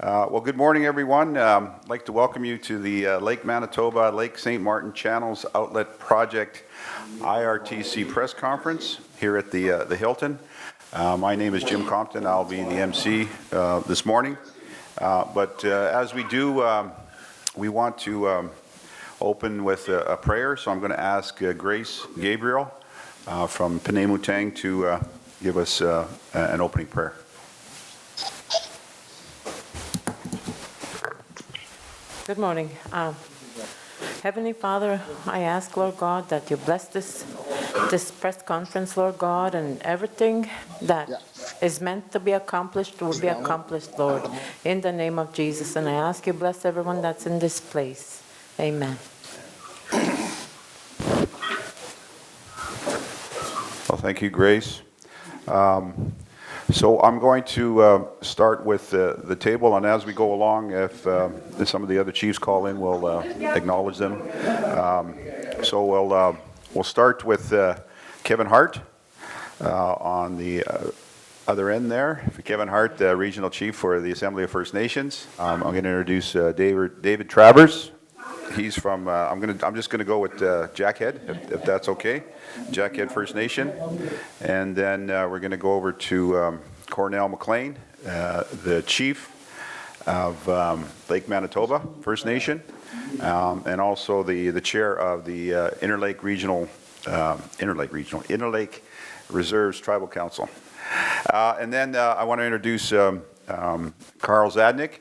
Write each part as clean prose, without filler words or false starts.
Well, good morning, everyone. I'd like to welcome you to the Lake Manitoba-Lake St. Martin Channels Outlet Project IRTC press conference here at the Hilton. My name is Jim Compton. I'll be the MC this morning. But as we do, we want to open with a prayer. So I'm going to ask Grace Gabriel from Pinaymootang to give us an opening prayer. Good morning. Heavenly Father, I ask, Lord God, that you bless this press conference, Lord God, and everything that is meant to be accomplished will be accomplished, Lord, in the name of Jesus. And I ask you bless everyone that's in this place. Amen. Well, thank you, Grace. So I'm going to start with the table, and as we go along, if some of the other chiefs call in, we'll acknowledge them. So we'll start with Kevin Hart on the other end there. Kevin Hart, Regional Chief for the Assembly of First Nations. I'm going to introduce David Travers. He's from. I'm just going to go with Jackhead, if that's okay. Jackhead First Nation, and then we're going to go over to Cornell McLean, the Chief of Lake Manitoba First Nation, and also the Chair of the Interlake Reserves Tribal Council. And then I want to introduce Carl Zadnik,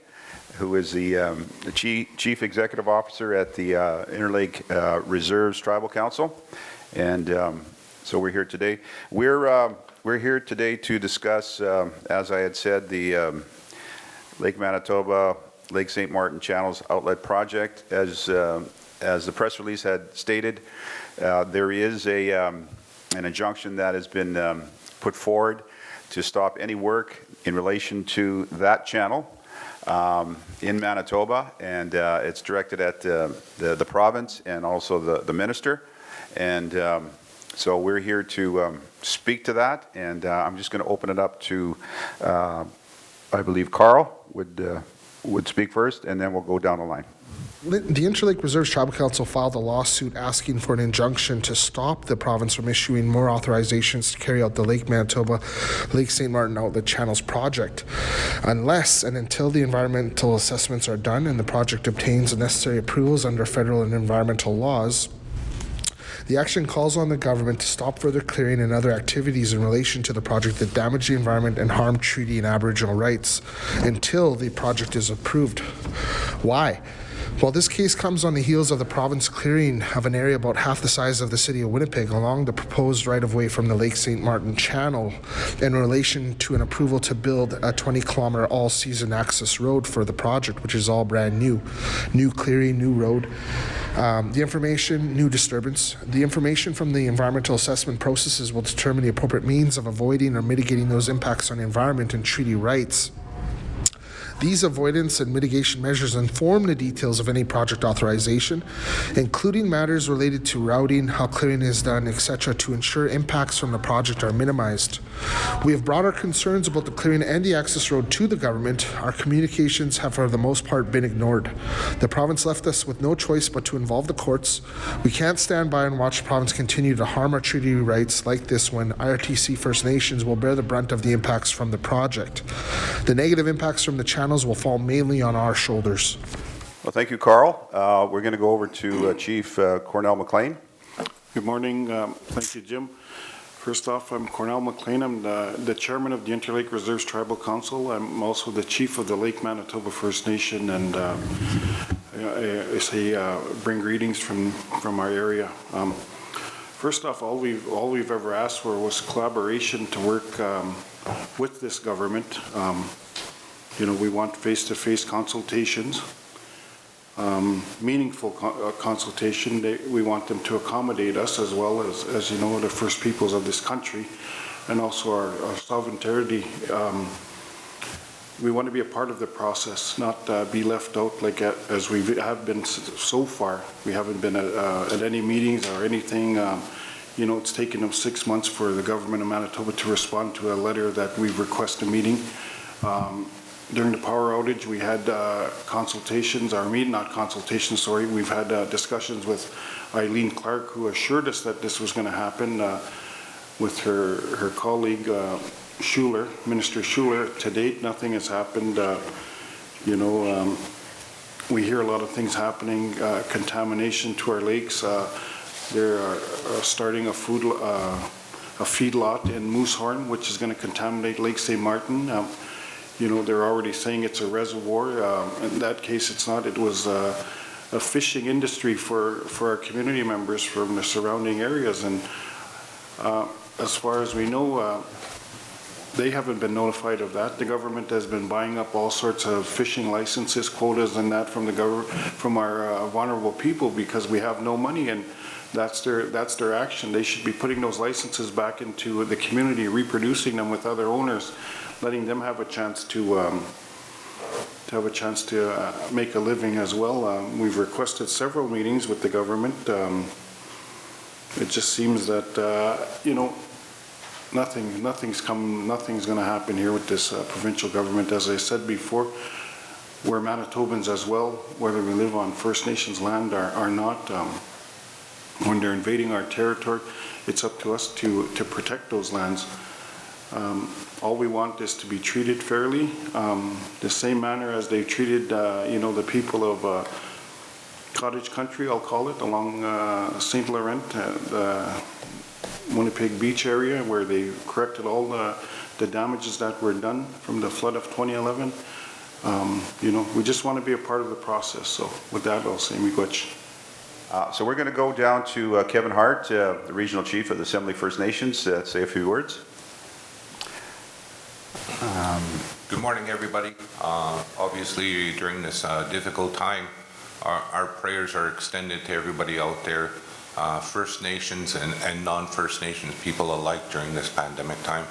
who is the Chief Executive Officer at the Interlake Reserves Tribal Council. And so we're here today. We're here today to discuss, as I had said, the Lake Manitoba, Lake St. Martin Channels Outlet Project. As the press release had stated, there is an injunction that has been put forward to stop any work in relation to that channel in Manitoba, and it's directed at the province and also the minister. And so we're here to speak to that, and I'm just going to open it up to, I believe Carl would speak first, and then we'll go down the line. The Interlake Reserves Tribal Council filed a lawsuit asking for an injunction to stop the province from issuing more authorizations to carry out the Lake Manitoba-Lake St. Martin Outlet Channels project, unless and until the environmental assessments are done and the project obtains the necessary approvals under federal and environmental laws. The action calls on the government to stop further clearing and other activities in relation to the project that damage the environment and harm treaty and Aboriginal rights until the project is approved. Why? Well, this case comes on the heels of the province clearing of an area about half the size of the city of Winnipeg along the proposed right-of-way from the Lake St. Martin Channel in relation to an approval to build a 20-kilometer all-season access road for the project, which is all brand new. New clearing, new road. The information, new disturbance. The information from the environmental assessment processes will determine the appropriate means of avoiding or mitigating those impacts on the environment and treaty rights. These avoidance and mitigation measures inform the details of any project authorization, including matters related to routing, how clearing is done, etc., to ensure impacts from the project are minimized. We have brought our concerns about the clearing and the access road to the government. Our communications have, for the most part, been ignored. The province left us with no choice but to involve the courts. We can't stand by and watch the province continue to harm our treaty rights like this when IRTC First Nations will bear the brunt of the impacts from the project. The negative impacts from the channels will fall mainly on our shoulders. Well, thank you, Carl. We're going to go over to Chief Cornell McLean. Good morning. Thank you, Jim. First off, I'm Cornell McLean. I'm the chairman of the Interlake Reserves Tribal Council. I'm also the chief of the Lake Manitoba First Nation, and I say bring greetings from our area. First off, all we've ever asked for was collaboration to work with this government. We want face-to-face consultations, meaningful consultation. We want them to accommodate us as well as the First Peoples of this country, and also our sovereignty. We want to be a part of the process, not be left out as we have been so far. We haven't been at any meetings or anything. It's taken them 6 months for the government of Manitoba to respond to a letter that we've requested a meeting. during the power outage, we had consultations, we've had discussions with Eileen Clark, who assured us that this was going to happen with her colleague Schuler, Minister Schuler. To date, nothing has happened. We hear a lot of things happening, contamination to our lakes. They're starting a feedlot in Moosehorn, which is going to contaminate Lake St. Martin. They're already saying it's a reservoir. In that case, it's not. It was a fishing industry for our community members from the surrounding areas. And as far as we know, they haven't been notified of that. The government has been buying up all sorts of fishing licenses, quotas, and that from our vulnerable people because we have no money, and that's their action. They should be putting those licenses back into the community, reproducing them with other owners, letting them have a chance to make a living as well. We've requested several meetings with the government. It just seems that nothing's going to happen here with this provincial government. As I said before, we're Manitobans as well, whether we live on First Nations land or not. When they're invading our territory, it's up to us to protect those lands. All we want is to be treated fairly, the same manner as they've treated, the people of cottage country, I'll call it, along St. Laurent, the Winnipeg Beach area, where they corrected all the damages that were done from the flood of 2011. We just want to be a part of the process. So with that, I'll say miigwech. So we're going to go down to Kevin Hart, the Regional Chief of the Assembly First Nations, say a few words. Good morning, everybody. Obviously, during this difficult time, our prayers are extended to everybody out there, First Nations and non-First Nations people alike during this pandemic time.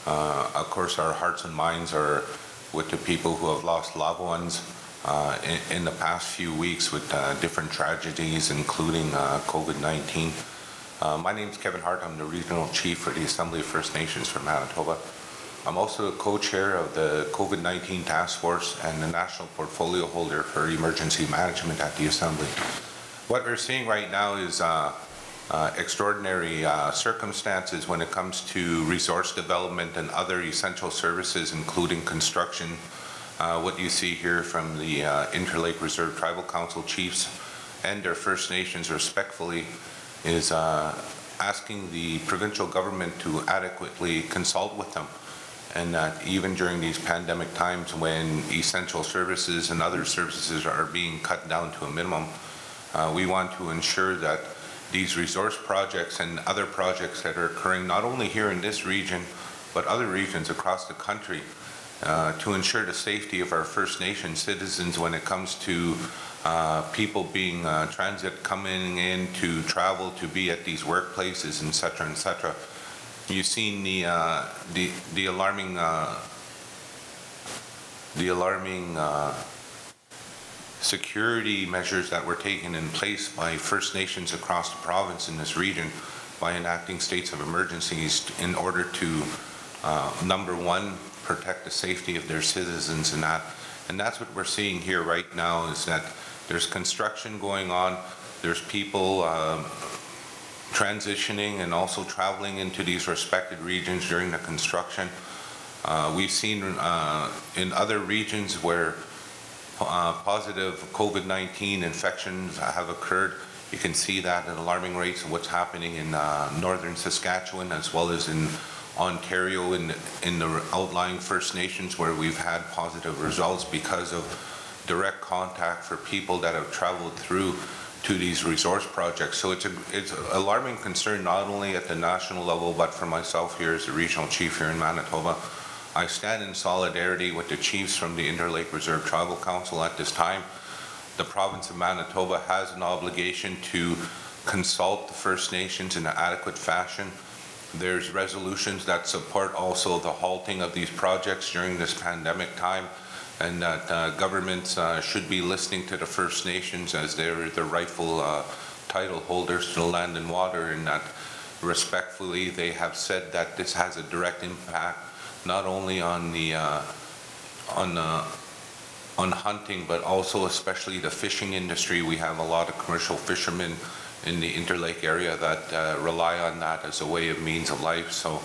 Of course, our hearts and minds are with the people who have lost loved ones in the past few weeks with different tragedies, including COVID-19. My name is Kevin Hart. I'm the Regional Chief for the Assembly of First Nations for Manitoba. I'm also the co-chair of the COVID-19 Task Force and the National Portfolio Holder for Emergency Management at the Assembly. What we're seeing right now is extraordinary circumstances when it comes to resource development and other essential services, including construction. What you see here from the Interlake Reserve Tribal Council chiefs and their First Nations respectfully is asking the provincial government to adequately consult with them, and that even during these pandemic times when essential services and other services are being cut down to a minimum, we want to ensure that these resource projects and other projects that are occurring not only here in this region but other regions across the country to ensure the safety of our First Nation citizens when it comes to people being transit coming in to travel to be at these workplaces, and etc. etc. You've seen the alarming security measures that were taken in place by First Nations across the province in this region by enacting states of emergencies in order to, number one, protect the safety of their citizens, and that's what we're seeing here right now, is that there's construction going on, there's people transitioning and also traveling into these respected regions during the construction. We've seen in other regions where positive COVID-19 infections have occurred. You can see that at alarming rates of what's happening in northern Saskatchewan, as well as in Ontario in the outlying First Nations, where we've had positive results because of direct contact for people that have traveled through to these resource projects. So it's an alarming concern, not only at the national level, but for myself here as the Regional Chief here in Manitoba. I stand in solidarity with the chiefs from the Interlake Reserve Tribal Council at this time. The province of Manitoba has an obligation to consult the First Nations in an adequate fashion. There's resolutions that support also the halting of these projects during this pandemic time, and that governments should be listening to the First Nations as they're the rightful title holders to the land and water, and that respectfully they have said that this has a direct impact not only on the on hunting, but also especially the fishing industry. We have a lot of commercial fishermen in the Interlake area that rely on that as a way of means of life. So,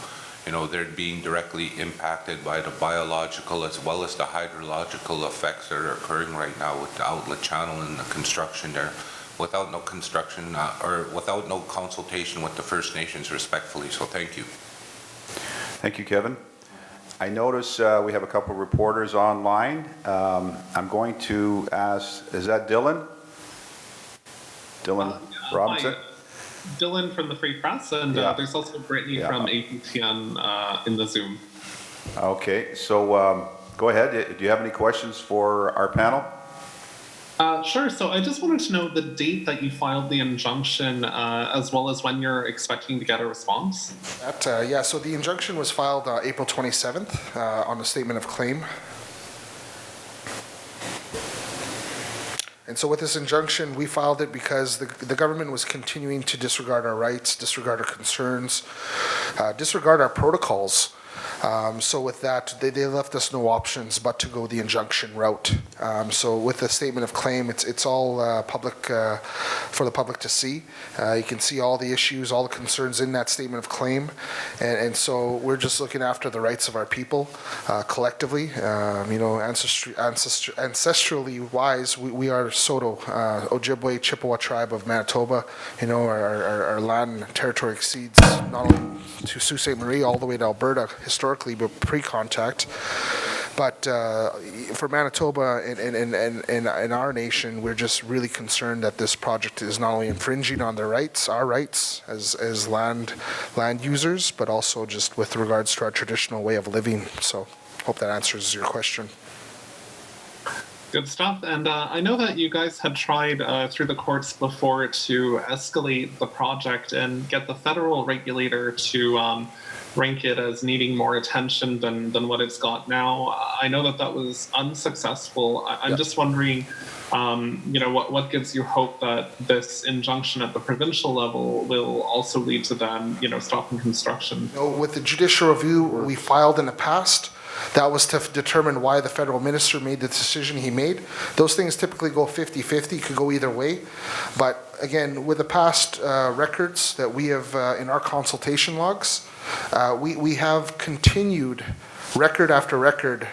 you know, they're being directly impacted by the biological as well as the hydrological effects that are occurring right now with the outlet channel and the construction there, without no construction or without no consultation with the First Nations, respectfully. So thank you. Thank you, Kevin. I notice we have a couple of reporters online. I'm going to ask, is that Dylan? Dylan Robertson? Hi, Dylan from the Free Press, and there's also Brittany from APTN in the Zoom. Okay, so go ahead. Do you have any questions for our panel? Sure. So I just wanted to know the date that you filed the injunction, as well as when you're expecting to get a response. Yeah, so the injunction was filed April 27th on the statement of claim. And so with this injunction, we filed it because the government was continuing to disregard our rights, disregard our concerns, disregard our protocols. So with that, they left us no options but to go the injunction route. So with the statement of claim, it's all public for the public to see. You can see all the issues, all the concerns in that statement of claim. And so we're just looking after the rights of our people collectively. You know, ancestrally wise, we are Soto, Ojibwe, Chippewa tribe of Manitoba. You know, our land and territory exceeds not only to Sault Ste. Marie all the way to Alberta historically, but pre-contact. But for Manitoba and our nation, we're just really concerned that this project is not only infringing on their rights, our rights as land users, but also just with regards to our traditional way of living. So hope that answers your question. Good stuff. And I know that you guys had tried through the courts before to escalate the project and get the federal regulator to rank it as needing more attention than what it's got now. I know that was unsuccessful. I'm just wondering, you know, what gives you hope that this injunction at the provincial level will also lead to them, you know, stopping construction? You know, with the judicial review we filed in the past, that was to determine why the federal minister made the decision he made. Those things typically go 50-50, could go either way. But again, with the past records that we have in our consultation logs, we have continued record after record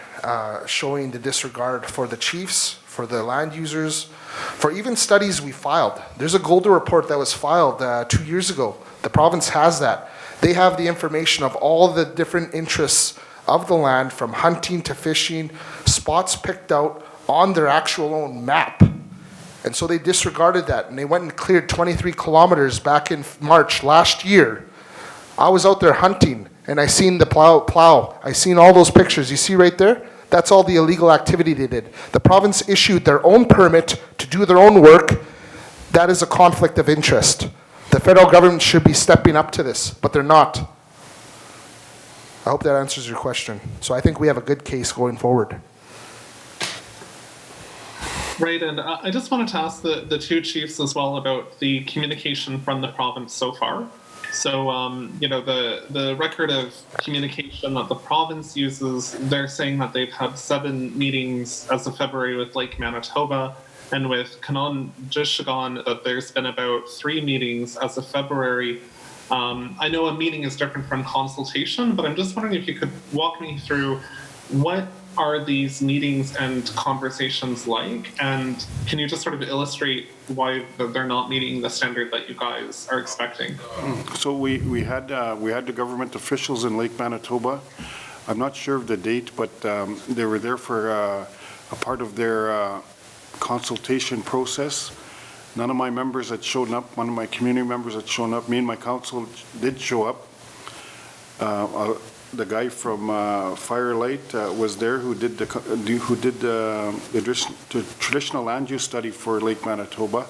showing the disregard for the chiefs, for the land users, for even studies we filed. There's a Golder report that was filed 2 years ago. The province has that. They have the information of all the different interests of the land, from hunting to fishing, spots picked out on their actual own map. And so they disregarded that, and they went and cleared 23 kilometers back in March last year. I was out there hunting, and I seen the plow. I seen all those pictures. You see right there? That's all the illegal activity they did. The province issued their own permit to do their own work. That is a conflict of interest. The federal government should be stepping up to this, but they're not. I hope that answers your question. So I think we have a good case going forward. Right, and I just wanted to ask the two chiefs as well about the communication from the province so far. So, you know, the record of communication that the province uses, they're saying that they've had 7 meetings as of February with Lake Manitoba, and with Kinonjeoshtegon that there's been about 3 meetings as of February. I know a meeting is different from consultation, but I'm just wondering if you could walk me through what are these meetings and conversations like, and can you just sort of illustrate why they're not meeting the standard that you guys are expecting? So we had the government officials in Lake Manitoba. I'm not sure of the date, but they were there for a part of their consultation process. None of my members had shown up. One of my community members had shown up. Me and my council did show up. The guy from Firelight was there, who did the traditional land use study for Lake Manitoba.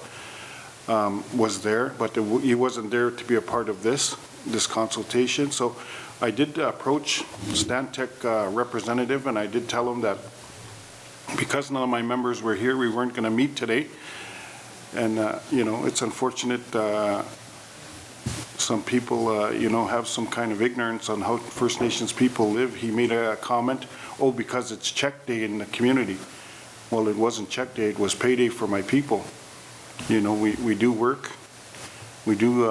Was there, but he wasn't there to be a part of this consultation. So I did approach Stantec representative, and I did tell him that because none of my members were here, we weren't going to meet today. And, you know, it's unfortunate some people, you know, have some kind of ignorance on how First Nations people live. He made a comment, oh, because it's check day in the community. Well, it wasn't check day, it was payday for my people. You know, we do work. We do,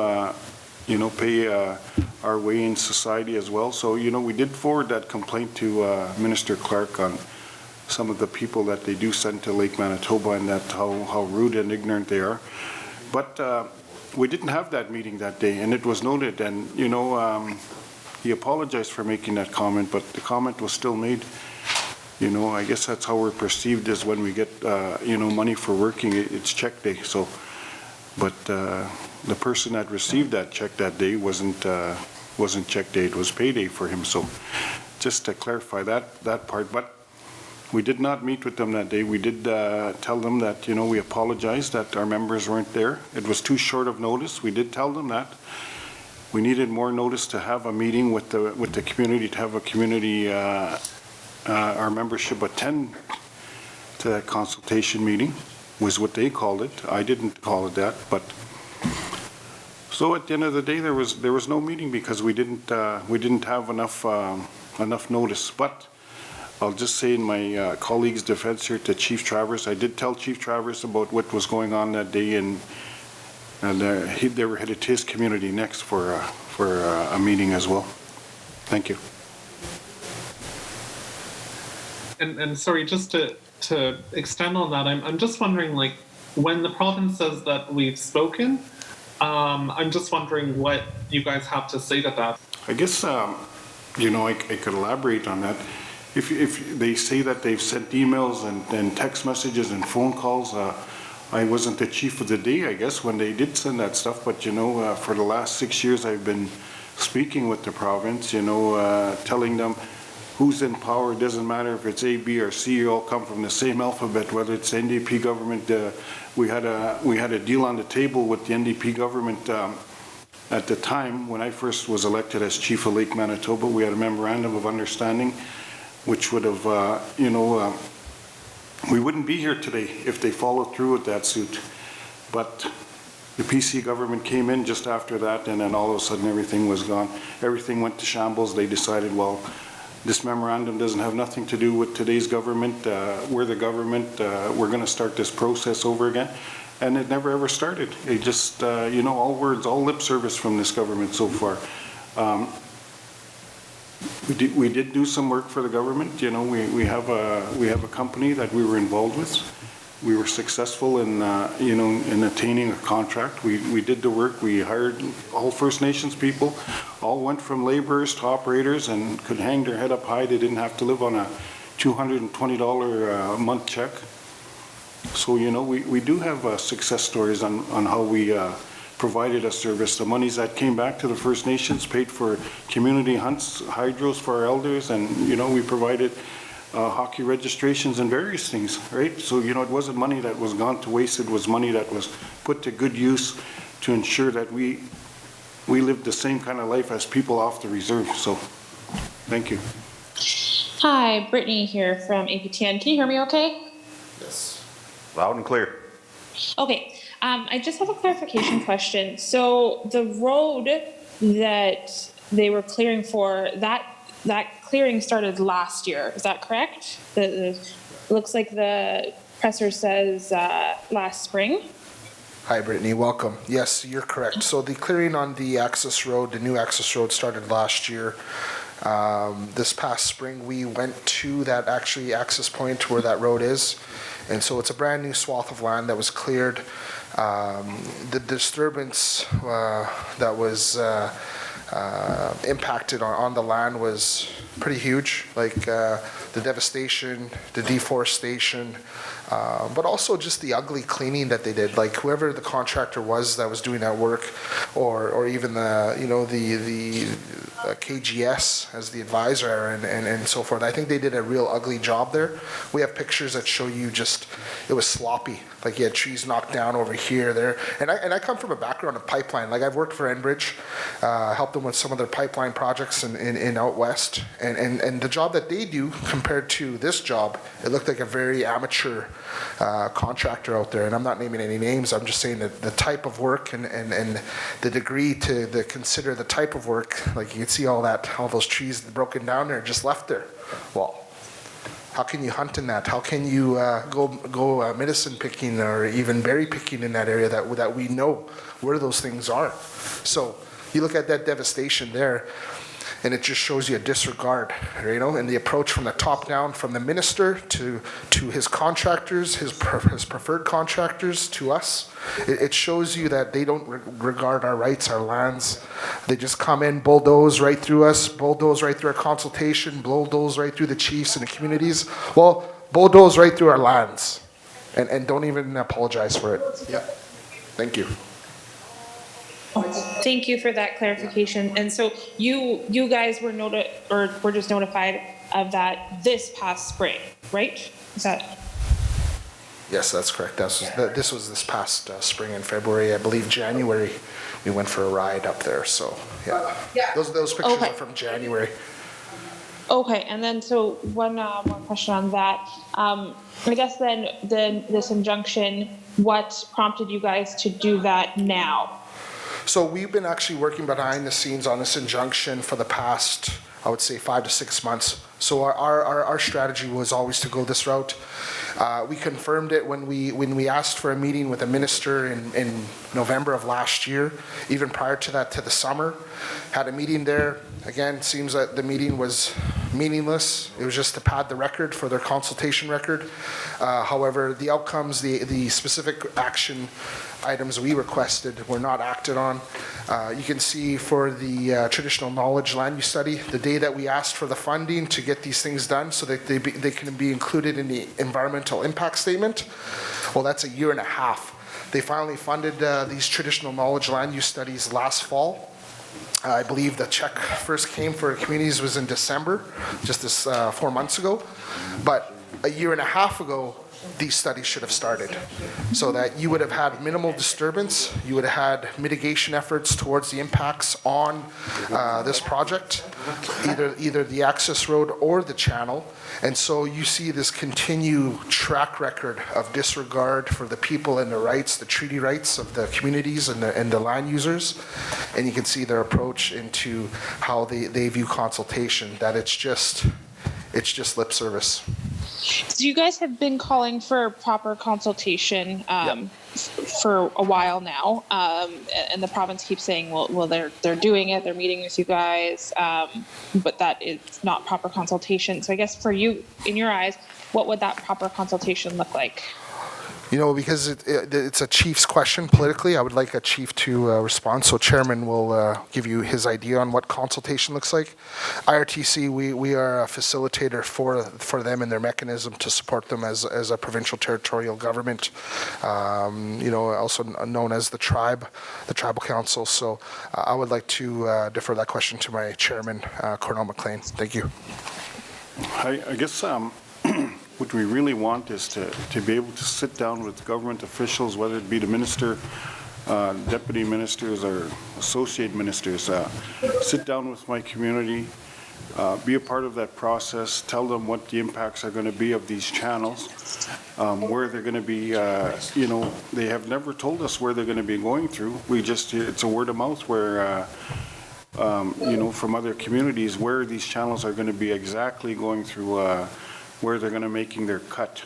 you know, pay our way in society as well. So, you know, we did forward that complaint to Minister Clark on some of the people that they do send to Lake Manitoba and that how rude and ignorant they are. But we didn't have that meeting that day, and it was noted. And, you know, he apologized for making that comment, but the comment was still made. You know, I guess that's how we're perceived, is when we get, you know, money for working, it's check day. So, but the person that received that check that day wasn't check day, it was payday for him. So just to clarify that part. But we did not meet with them that day. We did tell them that, you know, we apologize that our members weren't there. It was too short of notice. We did tell them that. We needed more notice to have a meeting with the community, to have a community, our membership attend to that consultation meeting, was what they called it. I didn't call it that, but so at the end of the day, there was no meeting because we didn't have enough notice. But I'll just say in my colleague's defense here to Chief Travers, I did tell Chief Travers about what was going on that day, and they were headed to his community next for a meeting as well. Thank you. And sorry, just to extend on that, I'm just wondering, like, when the province says that we've spoken, I'm just wondering what you guys have to say to that. I guess, you know, I could elaborate on that. If they say that they've sent emails and text messages and phone calls, I wasn't the chief of the day, I guess, when they did send that stuff. But, you know, for the last 6 years, I've been speaking with the province, you know, telling them who's in power. It doesn't matter if it's A, B, or C. You all come from the same alphabet. Whether it's the NDP government, we had a deal on the table with the NDP government at the time when I first was elected as chief of Lake Manitoba. We had a memorandum of understanding, which would have, you know, we wouldn't be here today if they followed through with that suit. But the PC government came in just after that, and then all of a sudden everything was gone. Everything went to shambles. They decided, well, this memorandum doesn't have nothing to do with today's government. We're the government. We're going to start this process over again. And it never ever started. It just, you know, all words, all lip service from this government so far. We did do some work for the government. You know, we have a company that we were involved with. We were successful in, you know, in attaining a contract. We did the work. We hired all First Nations people. All went from laborers to operators and could hang their head up high. They didn't have to live on a $220 a month check. So, you know, we do have success stories on how we provided a service. The monies that came back to the First Nations paid for community hunts, hydros for our elders, and, you know, we provided hockey registrations and various things, right? So, you know, it wasn't money that was gone to waste. It was money that was put to good use to ensure that we lived the same kind of life as people off the reserve. So, thank you. Hi, Brittany here from APTN. Can you hear me okay? Yes. Loud and clear. Okay. I just have a clarification question. So the road that they were clearing for, that clearing started last year. Is that correct? It looks like the presser says last spring. Hi, Brittany. Welcome. Yes, you're correct. So the clearing on the access road, the new access road, started last year. This past spring, we went to that actually access point where that road is. And so it's a brand new swath of land that was cleared. The disturbance that was impacted on the land was pretty huge, like the devastation, the deforestation, but also just the ugly cleaning that they did. Like whoever the contractor was that was doing that work, or even the, you know, the KGS as the advisor and so forth. I think they did a real ugly job there. We have pictures that show you just, it was sloppy. Like you had trees knocked down over here, there. And I come from a background of pipeline. Like I've worked for Enbridge, helped them with some of their pipeline projects in out west. And the job that they do compared to this job, it looked like a very amateur contractor out there, and I'm not naming any names, I'm just saying that the type of work and the degree to consider the type of work, like you can see all those trees broken down there, just left there. Well, how can you hunt in that? How can you go medicine picking or even berry picking in that area that we know where those things are? So you look at that devastation there, and it just shows you a disregard, you know, and the approach from the top down, from the minister to his contractors, his preferred contractors, to us. It shows you that they don't regard our rights, our lands. They just come in, bulldoze right through us, bulldoze right through our consultation, bulldoze right through the chiefs and the communities. Well, bulldoze right through our lands, and don't even apologize for it. Yeah. Thank you. Thank you for that clarification. And so you guys were just notified of that this past spring, right? Is that? Yes, that's correct. This was this past spring in February, I believe January. We went for a ride up there. So yeah, those pictures are from January. Okay, and then so one more question on that. I guess then this injunction, what prompted you guys to do that now? So we've been actually working behind the scenes on this injunction for the past, I would say, 5 to 6 months. So our strategy was always to go this route. We confirmed it when we asked for a meeting with a minister in November of last year. Even prior to that, to the summer, had a meeting there. Again, seems that the meeting was meaningless. It was just to pad the record for their consultation record. However, the outcomes, the specific action items we requested were not acted on. You can see for the traditional knowledge land use study, the day that we asked for the funding to get these things done so that they can be included in the environmental impact statement, well, that's a year and a half. They finally funded these traditional knowledge land use studies last fall. I believe the check first came for communities was in December, just this 4 months ago. But a year and a half ago, these studies should have started, so that you would have had minimal disturbance, you would have had mitigation efforts towards the impacts on this project, either the access road or the channel. And so you see this continued track record of disregard for the people and the rights, the treaty rights of the communities and the land users. And you can see their approach into how they view consultation, that it's just lip service. So you guys have been calling for proper consultation for a while now, and the province keeps saying, well, they're doing it, they're meeting with you guys, but that is not proper consultation. So I guess for you, in your eyes, what would that proper consultation look like? You know, because it's a chief's question politically, I would like a chief to respond. So chairman will give you his idea on what consultation looks like. IRTC, we are a facilitator for them and their mechanism to support them as a provincial territorial government, you know, also known as the tribal council. So I would like to defer that question to my chairman, Cornell McLean. Thank you. I guess what we really want is to be able to sit down with government officials, whether it be the minister, deputy ministers, or associate ministers, sit down with my community, be a part of that process, tell them what the impacts are going to be of these channels, where they're going to be, you know, they have never told us where they're going to be going through. It's a word of mouth where, you know, from other communities, where these channels are going to be exactly going through, where they're going to making their cut.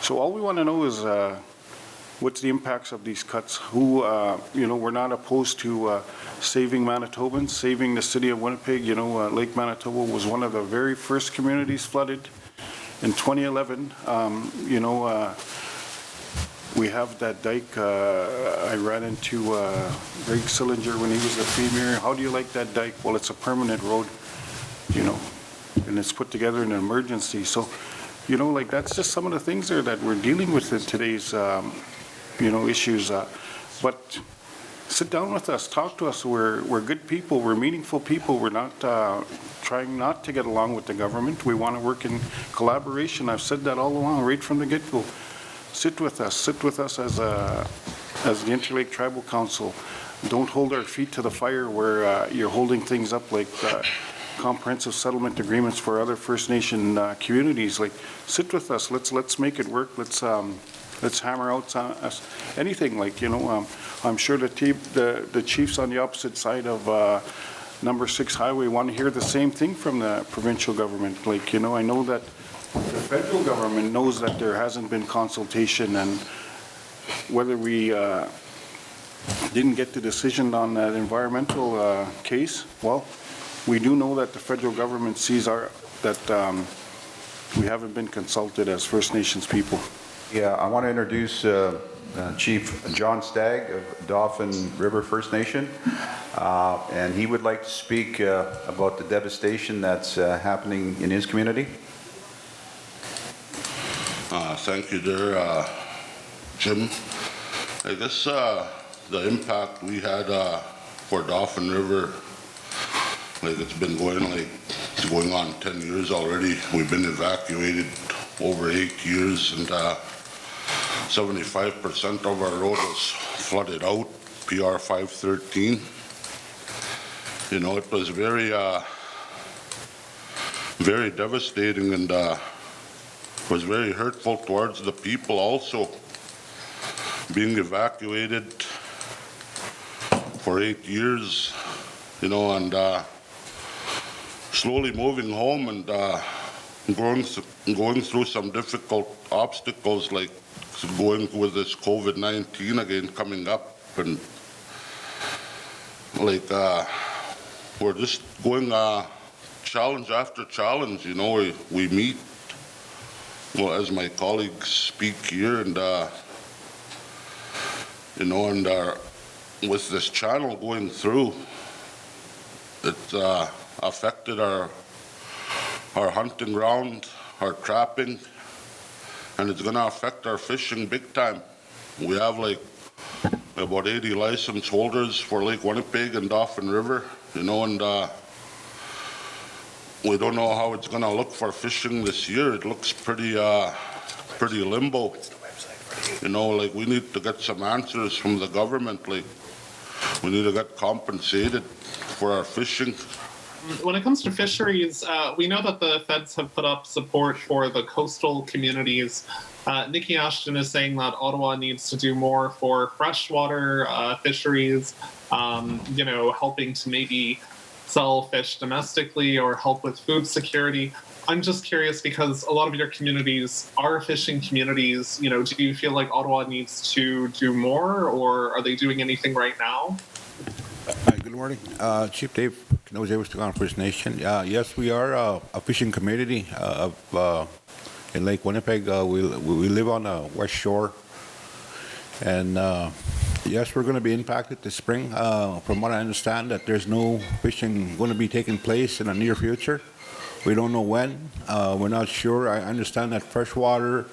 So all we want to know is what's the impacts of these cuts. Who, you know, we're not opposed to saving Manitobans, saving the city of Winnipeg. You know, Lake Manitoba was one of the very first communities flooded in 2011. You know, we have that dike. I ran into Greg Sillinger when he was the premier. How do you like that dike? Well, it's a permanent road, you know, and it's put together in an emergency. So, you know, like that's just some of the things there that we're dealing with in today's, you know, issues. But sit down with us, talk to us. We're good people. We're meaningful people. We're not trying not to get along with the government. We want to work in collaboration. I've said that all along, right from the get-go. Sit with us as the Interlake Tribal Council. Don't hold our feet to the fire where you're holding things up like comprehensive settlement agreements for other First Nation communities. Like, sit with us. Let's make it work. Let's hammer out anything. Like, you know, I'm sure the chiefs on the opposite side of number 6 highway want to hear the same thing from the provincial government. Like, you know, I know that the federal government knows that there hasn't been consultation, and whether we didn't get the decision on that environmental case, well, we do know that the federal government sees that we haven't been consulted as First Nations people. Yeah, I want to introduce Chief John Stagg of Dauphin River First Nation, and he would like to speak about the devastation that's happening in his community. Thank you there, Jim. I guess the impact we had for Dauphin River, like it's going on 10 years already. We've been evacuated over 8 years, and 75% of our road was flooded out, PR 513. You know, it was very, very devastating, and was very hurtful towards the people also. Being evacuated for 8 years, you know, and slowly moving home and going through some difficult obstacles, like going with this COVID-19 again coming up, and like we're just going challenge after challenge. You know, we meet, well, as my colleagues speak here, and you know, and with this channel going through, it affected our hunting ground, our trapping, and it's going to affect our fishing big time. We have like about 80 license holders for Lake Winnipeg and Dauphin River, you know, and we don't know how it's going to look for fishing this year. It looks pretty limbo. You know, like we need to get some answers from the government. Like we need to get compensated for our fishing. When it comes to fisheries, we know that the feds have put up support for the coastal communities. Nikki Ashton is saying that Ottawa needs to do more for freshwater fisheries, you know, helping to maybe sell fish domestically or help with food security. I'm just curious because a lot of your communities are fishing communities. You know, do you feel like Ottawa needs to do more, or are they doing anything right now? Good morning. Chief Dave, Kinonjeoshtegon First Nation. Yes, we are a fishing community in Lake Winnipeg. We live on the west shore. And yes, we're going to be impacted this spring. From what I understand, that there's no fishing going to be taking place in the near future. We don't know when. We're not sure. I understand that freshwater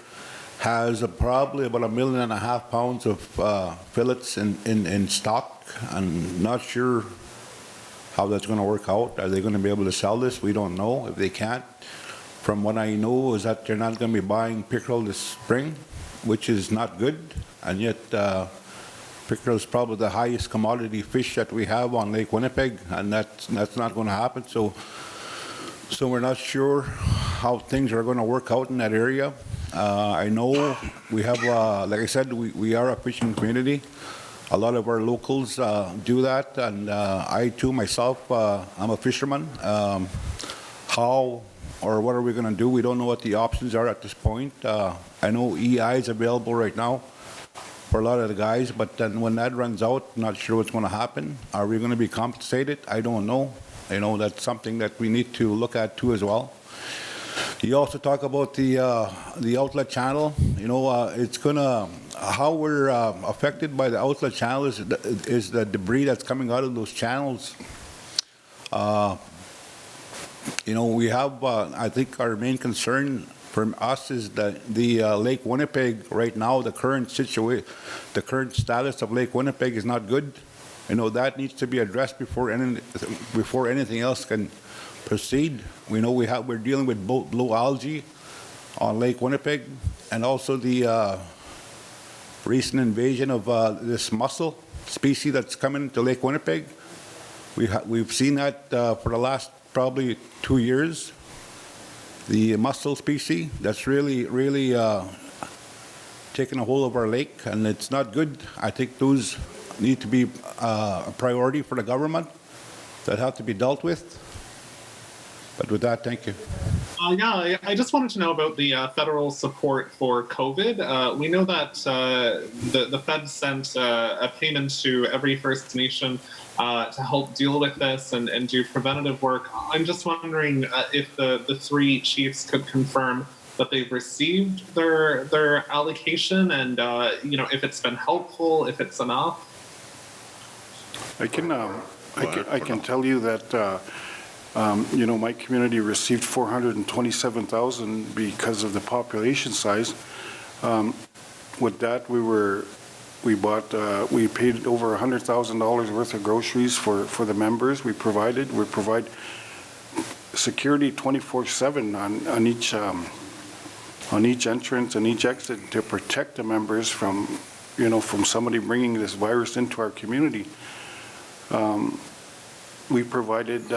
has probably about 1.5 million pounds of fillets in stock. I'm not sure how that's going to work out. Are they going to be able to sell this? We don't know if they can't. From what I know is that they're not going to be buying pickerel this spring, which is not good. And yet pickerel is probably the highest commodity fish that we have on Lake Winnipeg, and that's not going to happen. So we're not sure how things are going to work out in that area. I know we have, like I said, we are a fishing community. A lot of our locals do that, and I too myself, I'm a fisherman. How or what are we going to do? We don't know what the options are at this point. I know EI is available right now for a lot of the guys, but then when that runs out, not sure what's going to happen. Are we going to be compensated? I don't know. You know, that's something that we need to look at too as well. You also talk about the outlet channel. You know, it's gonna, how we're affected by the outlet channel is the debris that's coming out of those channels. You know, we have, I think our main concern from us is that the Lake Winnipeg right now, the current status of Lake Winnipeg is not good. You know, that needs to be addressed before anything else can proceed. We know we're dealing with both low algae on Lake Winnipeg and also the recent invasion of this mussel species that's coming to Lake Winnipeg. We've seen that for the last probably 2 years. The mussel species, that's really taken a hold of our lake, and it's not good. I think those need to be a priority for the government that have to be dealt with. But with that, thank you. Yeah, I just wanted to know about the federal support for COVID. We know that the Fed sent a payment to every First Nation to help deal with this and do preventative work. I'm just wondering if the three chiefs could confirm that they've received their allocation and if it's been helpful, if it's enough. I can tell you that my community received $427,000 because of the population size. With that, we paid over $100,000 worth of groceries for the members. We provide security 24/7 on each entrance and each exit to protect the members from somebody bringing this virus into our community. We provided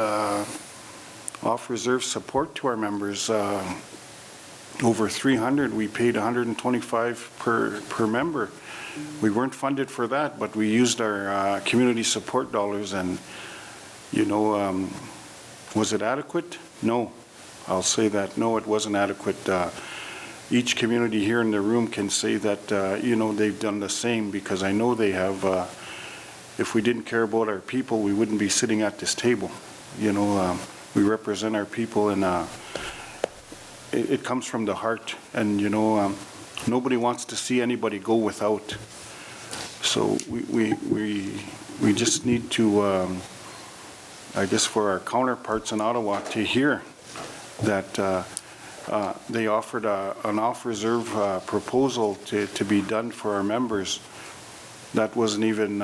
off-reserve support to our members. Over 300, we paid $125 per member. We weren't funded for that, but we used our community support dollars, and was it adequate? No, I'll say that. No, it wasn't adequate. Each community here in the room can say that they've done the same, because I know they have. If we didn't care about our people, we wouldn't be sitting at this table. We represent our people, and it comes from the heart. And nobody wants to see anybody go without. So we just need to, I guess, for our counterparts in Ottawa to hear that they offered an off-reserve proposal to be done for our members. That wasn't even,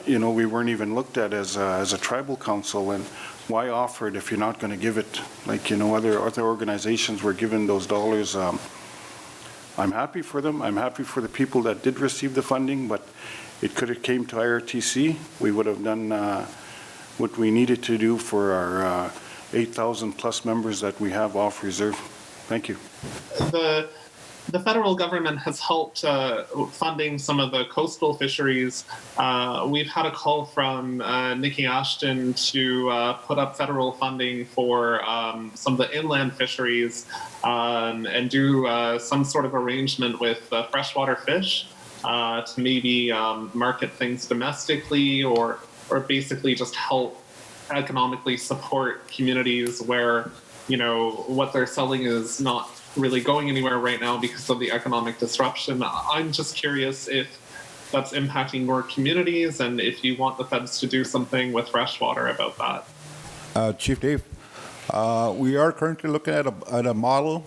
we weren't even looked at as a tribal council. And why offer it if you're not going to give it? Like, other organizations were given those dollars. I'm happy for them. I'm happy for the people that did receive the funding, but it could have came to IRTC. We would have done what we needed to do for our 8,000 plus members that we have off reserve. Thank you. The federal government has helped funding some of the coastal fisheries. We've had a call from Nikki Ashton to put up federal funding for some of the inland fisheries and do some sort of arrangement with freshwater fish to maybe market things domestically or basically just help economically support communities where, what they're selling is not really going anywhere right now because of the economic disruption. I'm just curious if that's impacting your communities and if you want the feds to do something with freshwater about that. Chief Dave, we are currently looking at a model.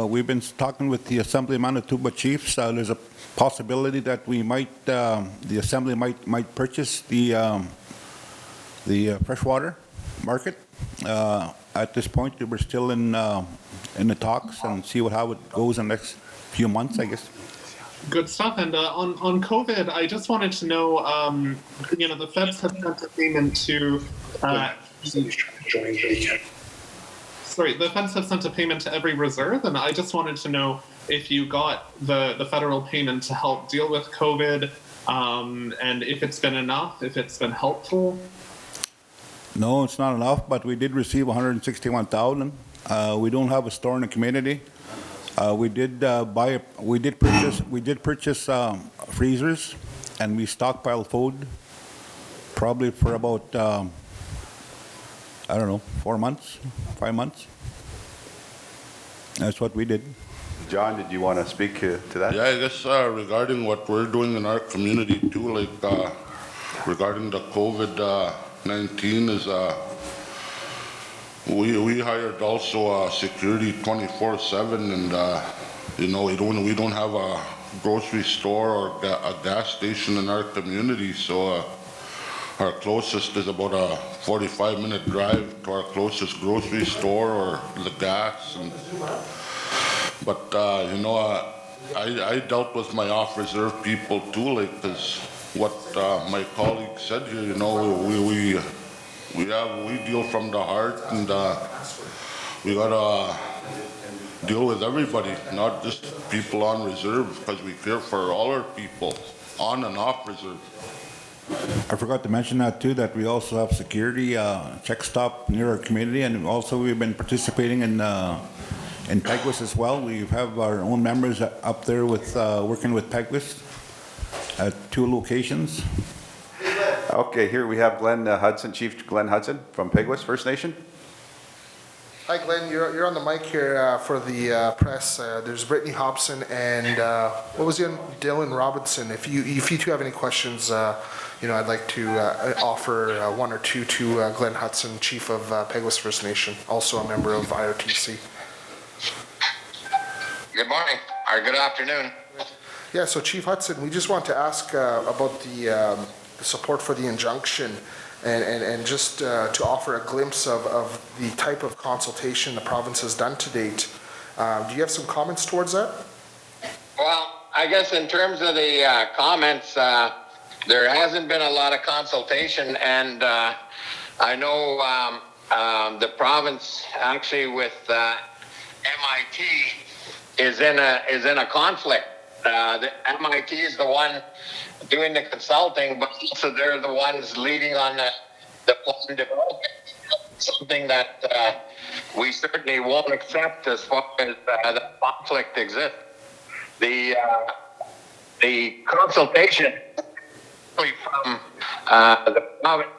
We've been talking with the Assembly Manitoba chiefs. There's a possibility that we might, the Assembly might purchase the freshwater market. At this point, we're still in the talks and see how it goes in the next few months, I guess. Good stuff. And on COVID, I just wanted to know, the feds have sent a payment to. The feds have sent a payment to every reserve, and I just wanted to know if you got the federal payment to help deal with COVID, and if it's been enough, if it's been helpful. No, it's not enough, but we did receive $161,000. We don't have a store in the community. We did purchase freezers, and we stockpile food, probably for about 4 months, 5 months. That's what we did. John, did you want to speak to that? Yeah, I guess regarding what we're doing in our community too, like regarding the COVID-19 is we hired also security 24/7, and we don't have a grocery store or a gas station in our community, so our closest is about a 45-minute drive to our closest grocery store or the gas. But I dealt with my off-reserve people too, like, because what my colleague said here, We deal from the Hart, and we gotta deal with everybody, not just people on reserve, because we care for all our people on and off reserve. I forgot to mention that too, that we also have security check stop near our community, and also we've been participating in Peguis as well. We have our own members up there with working with Peguis at 2 locations. Okay, here we have Glenn Hudson, Chief Glenn Hudson from Peguis First Nation. Hi, Glenn. You're on the mic here for the press. There's Brittany, Hobson, and what was the Dylan Robertson. If you two have any questions, I'd like to offer 1 or 2 to Glenn Hudson, Chief of Peguis First Nation, also a member of IRTC. Good morning, or good afternoon. Yeah, so Chief Hudson, we just want to ask about the support for the injunction and just to offer a glimpse of the type of consultation the province has done to date. Do you have some comments towards that? Well, I guess in terms of the comments, there hasn't been a lot of consultation, and I know the province actually with MIT is in a conflict. The MIT is the one doing the consulting, but also they're the ones leading on the plan development. Something that we certainly won't accept as far as the conflict exists. The consultation from the province,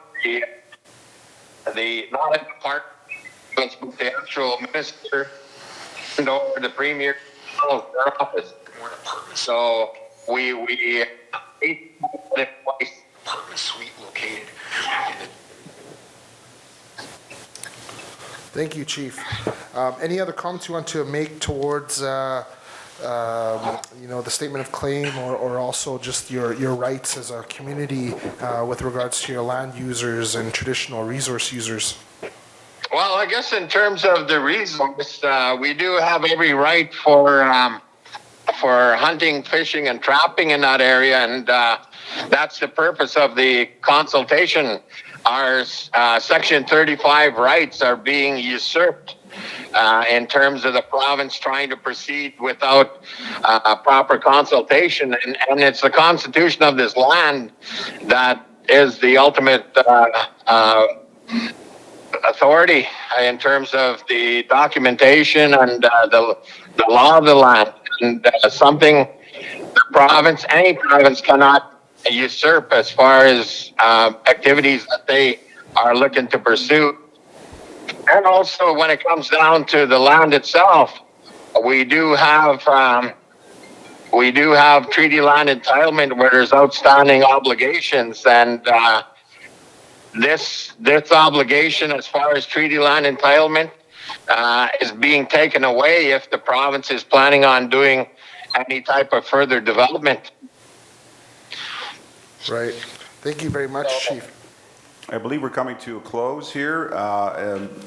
the not a department, but the actual minister and over the premier of their office. So we apartment suite located. Thank you, Chief. Any other comments you want to make towards the statement of claim or also just your rights as a community with regards to your land users and traditional resource users? Well, I guess in terms of the resource, we do have every right for hunting, fishing, and trapping in that area, and that's the purpose of the consultation. Our Section 35 rights are being usurped in terms of the province trying to proceed without proper consultation, and it's the constitution of this land that is the ultimate authority in terms of the documentation and the law of the land, and something the province, any province, cannot usurp as far as activities that they are looking to pursue. And also when it comes down to the land itself, we do have treaty land entitlement where there's outstanding obligations, and this obligation as far as treaty land entitlement is being taken away if the province is planning on doing any type of further development. Right. Thank you very much, Chief. I believe we're coming to a close here.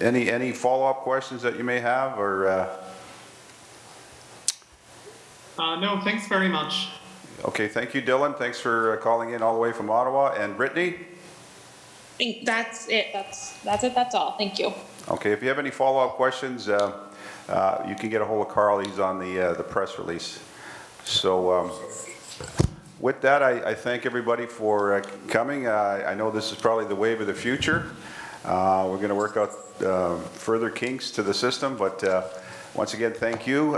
Any follow-up questions that you may have, or? No, thanks very much. Okay, thank you, Dylan. Thanks for calling in all the way from Ottawa. And Brittany? That's it. That's it. That's all. Thank you. Okay, if you have any follow-up questions, you can get a hold of Carl. He's on the press release. So with that, I thank everybody for coming. I know this is probably the wave of the future. We're going to work out further kinks to the system, but once again, thank you,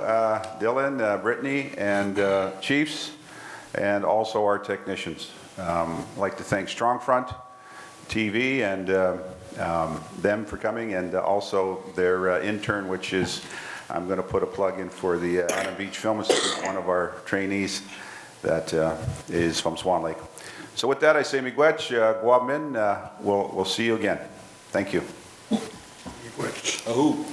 Dylan, Brittany, and Chiefs, and also our technicians. I'd like to thank StrongFront.tv and them for coming, and also their intern, which is, I'm going to put a plug in for the Adam Beach Film Institute, one of our trainees that is from Swan Lake. So with that, I say miigwech, guabmin. We'll see you again. Thank you. Miigwech. Ahu.